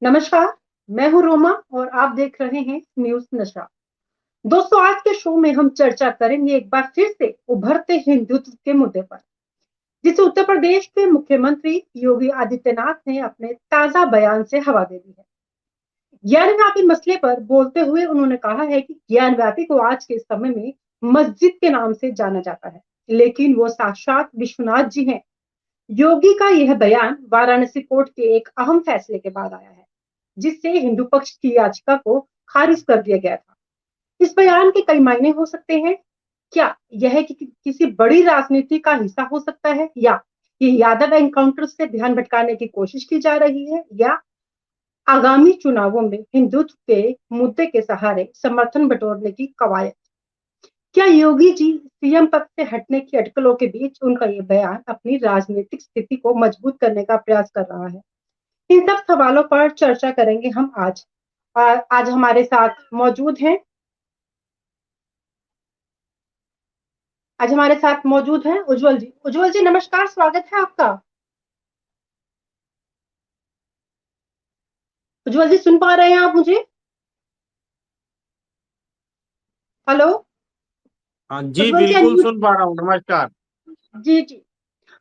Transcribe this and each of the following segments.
नमस्कार, मैं हूँ रोमा और आप देख रहे हैं न्यूज़ नशा। दोस्तों, आज के शो में हम चर्चा करेंगे एक बार फिर से उभरते हिंदुत्व के मुद्दे पर, जिसे उत्तर प्रदेश के मुख्यमंत्री योगी आदित्यनाथ ने अपने ताजा बयान से हवा दे दी है। ज्ञानव्यापी मसले पर बोलते हुए उन्होंने कहा है कि ज्ञानव्यापी को आज के समय में मस्जिद के नाम से जाना जाता है, लेकिन वो साक्षात विश्वनाथ जी हैं। योगी का यह बयान वाराणसी कोर्ट के एक अहम फैसले के बाद आया है, जिससे हिंदू पक्ष की याचिका को खारिज कर दिया गया था। इस बयान के कई मायने हो सकते हैं। क्या यह किसी बड़ी राजनीति का हिस्सा हो सकता है, या ये यादव एनकाउंटर से ध्यान भटकाने की कोशिश की जा रही है, या आगामी चुनावों में हिंदुत्व के मुद्दे के सहारे समर्थन बटोरने की कवायद। क्या योगी जी सीएम पद से हटने की अटकलों के बीच उनका ये बयान अपनी राजनीतिक स्थिति को मजबूत करने का प्रयास कर रहा है? इन सब सवालों पर चर्चा करेंगे हम आज। और आज हमारे साथ मौजूद हैं उज्जवल जी। उज्जवल जी, नमस्कार, स्वागत है आपका। उज्जवल जी, सुन पा रहे हैं आप मुझे? हेलो। हाँ जी, उज्जवल जी, बिल्कुल अनम्यूट। सुन पा रहा हूँ। नमस्कार। जी जी।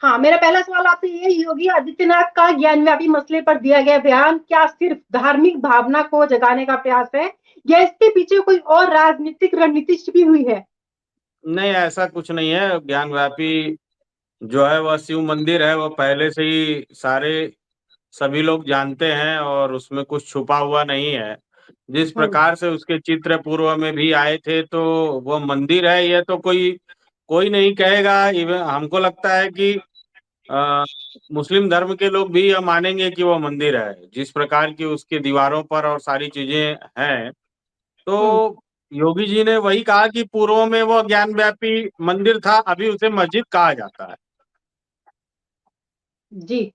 हाँ, मेरा पहला सवाल आपसे ये है, योगी आदित्यनाथ का ज्ञानव्यापी मसले पर दिया गया बयान क्या सिर्फ धार्मिक भावना को जगाने का प्रयास है, या इसके पीछे कोई और राजनीतिक रणनीति छिपी हुई है? नहीं, ऐसा कुछ नहीं है। ज्ञानव्यापी जो है वह शिव मंदिर है, वह पहले से ही सभी लोग जानते हैं और उसमें कुछ छुपा हुआ नहीं है। जिस हम्म। प्रकार से उसके चित्र पूर्व में भी आए थे, तो वह मंदिर है, यह तो कोई कोई नहीं कहेगा। इवन हमको लगता है कि अ, मुस्लिम धर्म के लोग भी यह मानेंगे कि वह मंदिर है, जिस प्रकार की उसकी दीवारों पर और सारी चीजें हैं। हम्म। तो योगी जी ने वही कहा कि पूर्व में वो ज्ञानव्यापी मंदिर था, अभी उसे मस्जिद कहा जाता है। जी।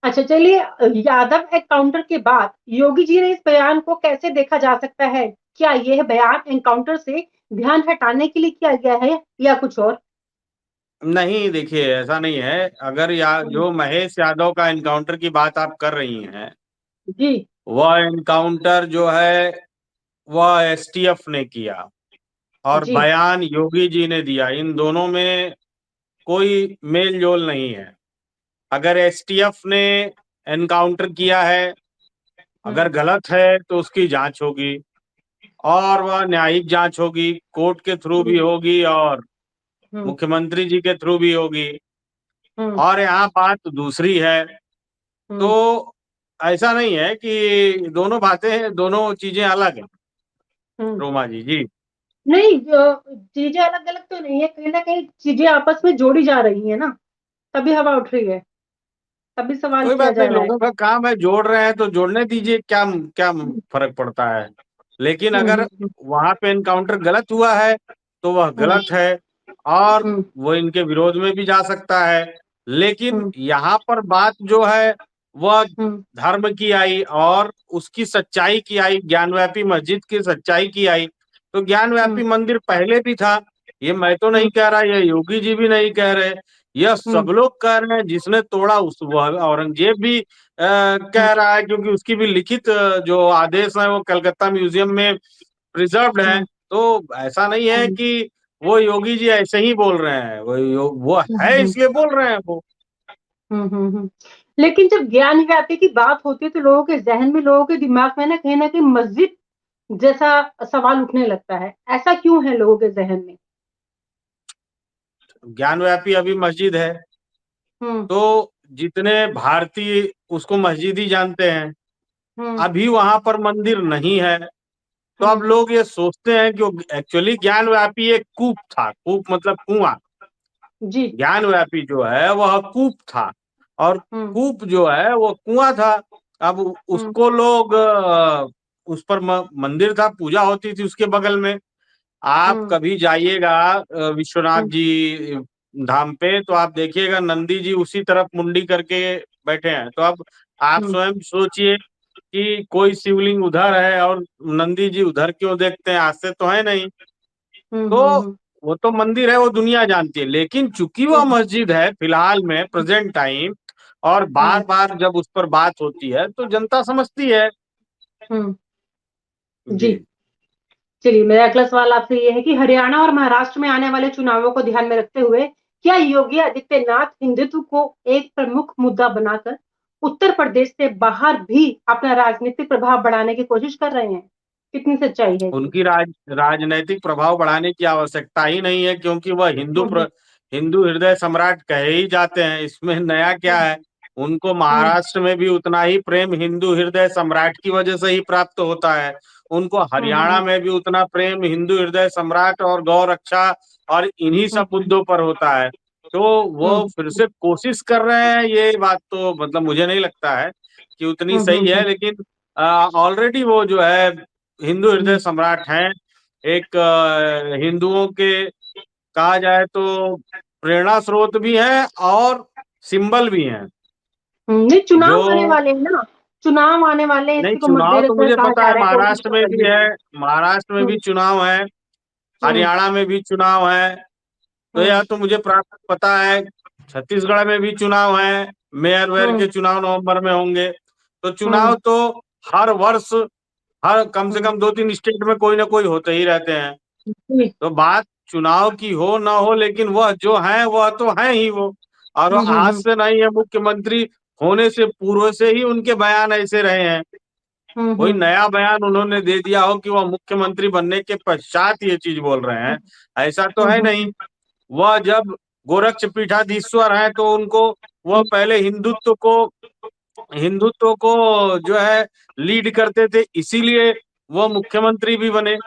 अच्छा, चलिए। यादव एनकाउंटर के बाद योगी जी ने इस बयान को कैसे देखा जा सकता है? क्या यह बयान एनकाउंटर से ध्यान हटाने के लिए किया गया है, या कुछ और? नहीं, देखिए, ऐसा नहीं है। अगर हम्म। जो महेश यादव का एनकाउंटर की बात आप कर रही हैं, जी। वह एनकाउंटर जो है वह एसटीएफ ने किया और जी। बयान योगी जी ने दिया। इन दोनों में कोई मेल जोल नहीं है। अगर एसटीएफ ने एनकाउंटर किया है, अगर हम्म। गलत है तो उसकी जांच होगी, और वह न्यायिक जांच होगी, कोर्ट के थ्रू भी हम्म। होगी और हम्म। मुख्यमंत्री जी के थ्रू भी होगी। हम्म। और यहाँ बात दूसरी है। तो हम्म। ऐसा नहीं है कि दोनों बातें, दोनों चीजें अलग हैं। हम्म। रोमा जी जी। नहीं, चीजें अलग अलग तो नहीं है, कहीं ना कहीं चीजें आपस में जोड़ी जा रही है ना, तभी हवा उठ रही है, तभी सवाल कोई किया बात जा नहीं, रहा है। लोगों का काम है, जोड़ रहे हैं तो जोड़ने दीजिए। क्या क्या हम्म। फर्क पड़ता है। लेकिन हम्म। अगर वहां पे एनकाउंटर गलत हुआ है तो वह हम्म। गलत है, और हम्म। वो इनके विरोध में भी जा सकता है। लेकिन हम्म। यहाँ पर बात जो है वह हम्म। धर्म की आई और उसकी सच्चाई की आई, ज्ञानव्यापी मस्जिद की सच्चाई की आई। तो ज्ञानव्यापी हम्म। मंदिर पहले भी था, ये मैं तो हम्म। नहीं कह रहा, ये योगी जी भी नहीं कह रहे, यह हम्म। सब लोग कह रहे हैं। जिसने तोड़ा उस वह औरंगजेब भी हम्म। कह रहा है, क्योंकि उसकी भी लिखित जो आदेश है वो कलकत्ता म्यूजियम में प्रिजर्व्ड है। हम्म। तो ऐसा नहीं है हम्म। कि वो योगी जी ऐसे ही बोल रहे हैं, वो है हम्म। इसलिए बोल रहे हैं वो। हम्म। लेकिन जब ज्ञान व्यापी की बात होती है तो लोगों के जहन में, लोगों के दिमाग में ना कहीं ना कहीं मस्जिद जैसा सवाल उठने लगता है। ऐसा क्यों है लोगों के जहन में? ज्ञानव्यापी अभी मस्जिद है, हम्म। तो जितने भारतीय उसको मस्जिद ही जानते हैं। हम्म। अभी वहां पर मंदिर नहीं है, तो अब हम्म। लोग ये सोचते हैं कि एक्चुअली ज्ञानव्यापी एक कूप था। कूप मतलब कुआं। जी। ज्ञानव्यापी जो है वह कूप था, और हम्म। कूप जो है वो कुआं था। अब हम्म। उसको लोग उस पर मंदिर था, पूजा होती थी उसके बगल में। आप हम्म। कभी जाइएगा विश्वनाथ हम्म। जी धाम पे, तो आप देखिएगा नंदी जी उसी तरफ मुंडी करके बैठे हैं। तो अब आप हम्म। स्वयं सोचिए कि कोई शिवलिंग उधर है और नंदी जी उधर क्यों देखते हैं, आज से तो है नहीं। हम्म। तो हम्म। वो तो मंदिर है, वो दुनिया जानती है। लेकिन चूंकि वह हम्म। मस्जिद है फिलहाल में, प्रेजेंट टाइम, और बार बार जब उस पर बात होती है तो जनता समझती है। हम्म। जी। जी। चलिए, मेरा अगला सवाल आपसे ये है कि हरियाणा और महाराष्ट्र में आने वाले चुनावों को ध्यान में रखते हुए क्या योगी आदित्यनाथ हिंदुत्व को एक प्रमुख मुद्दा बनाकर उत्तर प्रदेश से बाहर भी अपना राजनीतिक प्रभाव बढ़ाने की कोशिश कर रहे हैं? कितनी सच्चाई है इसमें? उनकी राजनैतिक प्रभाव बढ़ाने की आवश्यकता ही नहीं है, क्योंकि वह हम्म। हिंदू हृदय सम्राट कहे ही जाते हैं। इसमें नया क्या हम्म। है? उनको हम्म। महाराष्ट्र में भी उतना ही प्रेम हिंदू हृदय सम्राट की वजह से ही प्राप्त होता है। उनको हरियाणा हम्म। में भी उतना प्रेम हिंदू हृदय सम्राट और गौ रक्षा और इन्हीं सब हम्म। मुद्दों पर होता है। तो वो हम्म। फिर से कोशिश कर रहे हैं, ये बात तो मतलब मुझे नहीं लगता है कि उतनी हम्म। सही है। लेकिन ऑलरेडी वो जो है हिंदू हृदय हम्म। सम्राट हैं। एक हिंदुओं के कहा जाए तो प्रेरणा स्रोत भी है और सिंबल भी है। नहीं, जो चुनाव आने वाले हैं ना, चुनाव आने वाले हैं, नहीं, इसी को चुनाव मद्देनजर तो मुझे कहा पता जा है, रहा है, कोशिश महाराष्ट्र कर में भी रही है, है। महाराष्ट्र में भी हम्म। चुनाव है, हम्म। हरियाणा में भी चुनाव है। तो हम्म। यह तो मुझे प्राप्त पता है। छत्तीसगढ़ में भी चुनाव है, मेयर वेयर हम्म। के चुनाव नवंबर में होंगे। तो हम्म। चुनाव तो हर वर्ष, हर कम से हम्म। कम 2-3 स्टेट में कोई ना कोई होते ही रहते हैं। जी। तो बात चुनाव की हो ना हो, लेकिन वह जो है वह तो है ही वो। और हम्म। वह आज से नहीं है, मुख्यमंत्री होने से पूर्व से ही उनके बयान ऐसे रहे हैं। हम्म। कोई नया बयान उन्होंने दे दिया हो कि वह मुख्यमंत्री बनने के पश्चात ये चीज बोल रहे हैं, ऐसा तो है नहीं। हम्म। वह जब गोरक्ष पीठाधीश्वर हैं तो उनको वह पहले हिंदुत्व को जो है लीड करते थे, इसीलिए वह मुख्यमंत्री भी बने।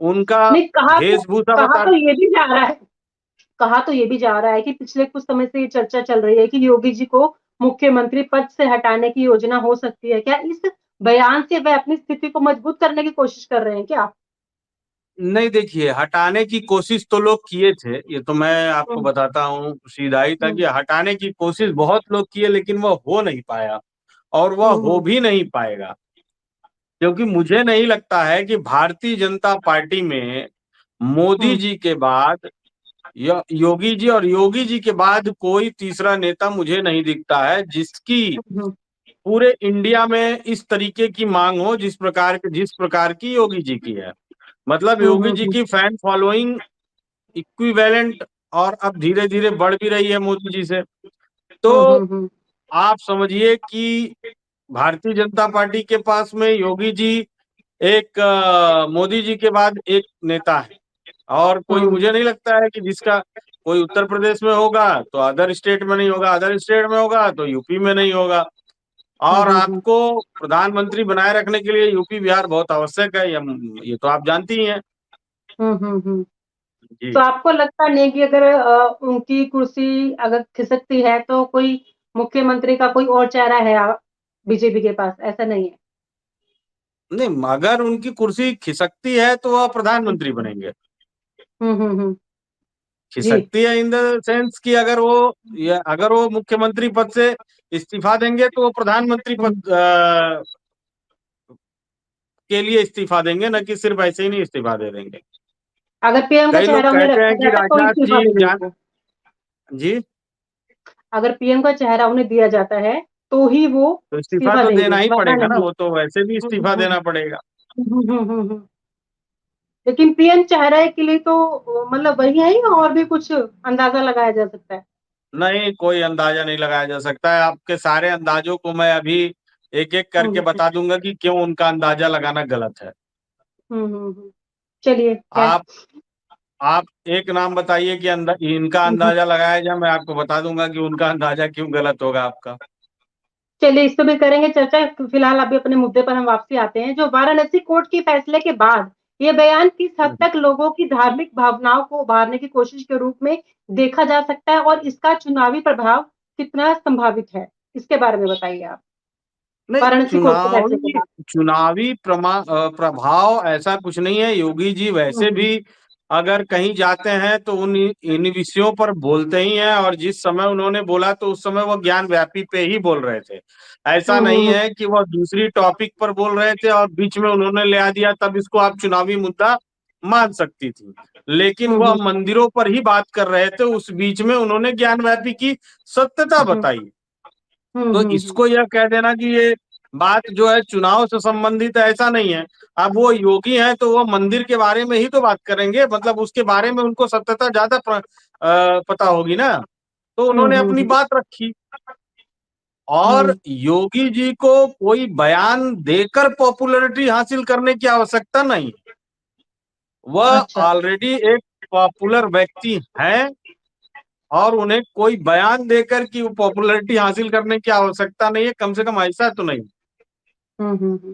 उनका नहीं, वेशभूषा कहा बता। तो ये भी जा रहा है, कहा तो ये भी जा रहा है कि पिछले कुछ समय से ये चर्चा चल रही है कि योगी जी को मुख्यमंत्री पद से हटाने की योजना हो सकती है। क्या इस बयान से वह अपनी स्थिति को मजबूत करने की कोशिश कर रहे हैं क्या? नहीं, देखिए, हटाने की कोशिश तो लोग किए थे, ये तो मैं आपको हम्म। बताता हूँ सीधा ही था हम्म। कि हटाने की कोशिश बहुत लोग किए, लेकिन वह हो नहीं पाया और वह हो हम्म। भी नहीं पाएगा। क्योंकि मुझे नहीं लगता है कि भारतीय जनता पार्टी में मोदी हम्म। जी के बाद या योगी जी, और योगी जी के बाद कोई तीसरा नेता मुझे नहीं दिखता है जिसकी हम्म। पूरे इंडिया में इस तरीके की मांग हो जिस प्रकार की योगी जी की है। मतलब योगी जी हम्म। की फैन फॉलोइंग इक्विवेलेंट और अब धीरे धीरे बढ़ भी रही है मोदी जी से। तो हम्म। आप समझिए कि भारतीय जनता पार्टी के पास में योगी जी एक मोदी जी के बाद एक नेता है। और कोई हम्म। मुझे नहीं लगता है कि जिसका कोई उत्तर प्रदेश में होगा तो अदर स्टेट में नहीं होगा, अदर स्टेट में होगा तो यूपी में नहीं होगा। और हम्म। आपको प्रधानमंत्री बनाए रखने के लिए यूपी बिहार बहुत आवश्यक है, ये तो आप जानती ही हैं। हम्म। तो जी। आपको लगता नहीं कि अगर उनकी कुर्सी अगर खिसकती है तो कोई मुख्यमंत्री का कोई और चेहरा है बीजेपी के पास? ऐसा नहीं है? नहीं, अगर उनकी कुर्सी खिसकती है तो वह प्रधानमंत्री हम्म। बनेंगे। हम्म। जी। खिसकती है इन द सेंस कि अगर वो मुख्यमंत्री पद से इस्तीफा देंगे तो वो प्रधानमंत्री हम्म। पद के लिए इस्तीफा देंगे, न कि सिर्फ ऐसे ही नहीं इस्तीफा दे देंगे। अगर पीएम का कई लोग चेहरा उन्हें कहते रखा हैं कि जाता है तो राजनाथ इस्तीफा जी दे जान। देंगे वो? जी। अगर पीएम का चेहरा उन्हें दिया जाता है तो ही वो तो इस्तीफा इस्तीफा तो देंगे, देना ही वरना पड़ेगा ना, नहीं। वो तो वैसे भी हम्म। इस्तीफा देना पड़ेगा। हम्म। लेकिन पीएम चेहरा के लिए तो मतलब वही है या और भी कुछ अंदाजा लगाया जा सकता है? नहीं, कोई अंदाजा नहीं लगाया जा सकता है। आपके सारे अंदाजों को मैं अभी एक एक करके हम्म। बता दूंगा कि क्यों उनका अंदाजा लगाना गलत है। चलिए, क्या? आप आप एक नाम बताइए कि इनका हम्म। अंदाजा लगाया जाए, मैं आपको बता दूंगा कि उनका अंदाजा क्यों गलत होगा आपका। चलिए, इस पे भी करेंगे चर्चा। फिलहाल अभी अपने मुद्दे पर हम वापसी आते हैं। जो वाराणसी कोर्ट के फैसले के बाद ये बयान किस हद तक लोगों की धार्मिक भावनाओं को उभारने की कोशिश के रूप में देखा जा सकता है और इसका चुनावी प्रभाव कितना संभावित है, इसके बारे में बताइए आप। नहीं, वाराणसी कोर्ट के फैसले के बाद। चुनावी प्रभाव ऐसा कुछ नहीं है। योगी जी वैसे हम्म। भी अगर कहीं जाते हैं तो उन इन विषयों पर बोलते ही हैं, और जिस समय उन्होंने बोला तो उस समय वो ज्ञान व्यापी पे ही बोल रहे थे। ऐसा नहीं हम्म। है कि वह दूसरी टॉपिक पर बोल रहे थे और बीच में उन्होंने ले आ दिया, तब इसको आप चुनावी मुद्दा मान सकती थी। लेकिन वह हम्म। मंदिरों पर ही बात कर रहे थे, उस बीच में उन्होंने ज्ञान व्यापी की सत्यता हम्म। बताई। तो हम्म। इसको यह कह देना कि ये बात जो है चुनाव से संबंधित है, ऐसा नहीं है। अब वो योगी हैं तो वो मंदिर के बारे में ही तो बात करेंगे, मतलब उसके बारे में उनको सत्यता ज्यादा पता होगी ना। तो उन्होंने अपनी हम्म। बात रखी। और हम्म। योगी जी को कोई बयान देकर पॉपुलैरिटी हासिल करने की आवश्यकता नहीं। वह अच्छा। ऑलरेडी एक पॉपुलर व्यक्ति हैं, और उन्हें कोई बयान देकर कि वो पॉपुलैरिटी हासिल करने की आवश्यकता नहीं है, कम से कम ऐसा तो नहीं। हम्म।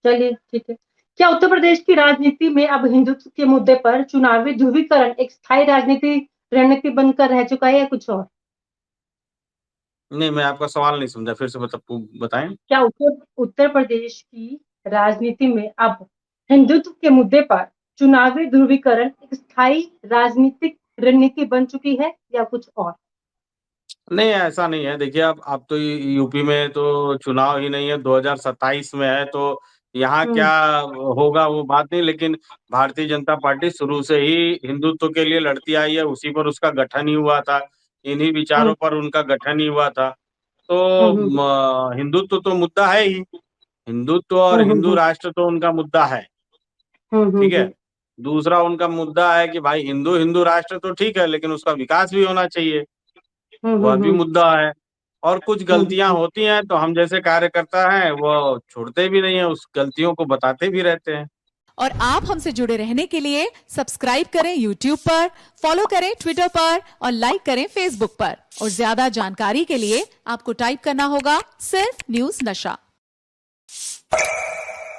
चलिए ठीक है। क्या उत्तर प्रदेश की राजनीति में अब हिंदुत्व के मुद्दे पर चुनावी ध्रुवीकरण एक स्थायी राजनीति रणनीति बनकर रह चुका है या कुछ और? नहीं, मैं आपका सवाल नहीं समझा, फिर से बताएं। क्या उत्तर उत्तर प्रदेश की राजनीति में अब हिंदुत्व के मुद्दे पर चुनावी ध्रुवीकरण एक स्थायी राजनीतिक रणनीति बन चुकी है या कुछ और? नहीं, ऐसा नहीं है। देखिए, अब तो यूपी में तो चुनाव ही नहीं है, 2027 में है, तो यहाँ हम्म। क्या होगा वो बात नहीं। लेकिन भारतीय जनता पार्टी शुरू से ही हिंदुत्व के लिए लड़ती आई है, उसी पर उसका गठन ही हुआ था, इन्हीं हम्म। विचारों पर उनका गठन ही हुआ था। तो हम्म। हिंदुत्व तो मुद्दा है ही, हिंदुत्व और हम्म। हिंदू राष्ट्र तो उनका मुद्दा है। ठीक है। हम्म। दूसरा उनका मुद्दा है कि भाई हिंदू हिंदू राष्ट्र तो ठीक है, लेकिन उसका विकास भी होना चाहिए, वह भी हम्म। मुद्दा है। और कुछ गलतियां हम्म। होती हैं तो हम जैसे कार्यकर्ता हैं वो छोड़ते भी नहीं है, उस गलतियों को बताते भी रहते हैं। और आप हमसे जुड़े रहने के लिए सब्सक्राइब करें YouTube पर, फॉलो करें ट्विटर पर और लाइक करें फेसबुक पर। और ज्यादा जानकारी के लिए आपको टाइप करना होगा सिर्फ न्यूज नशा।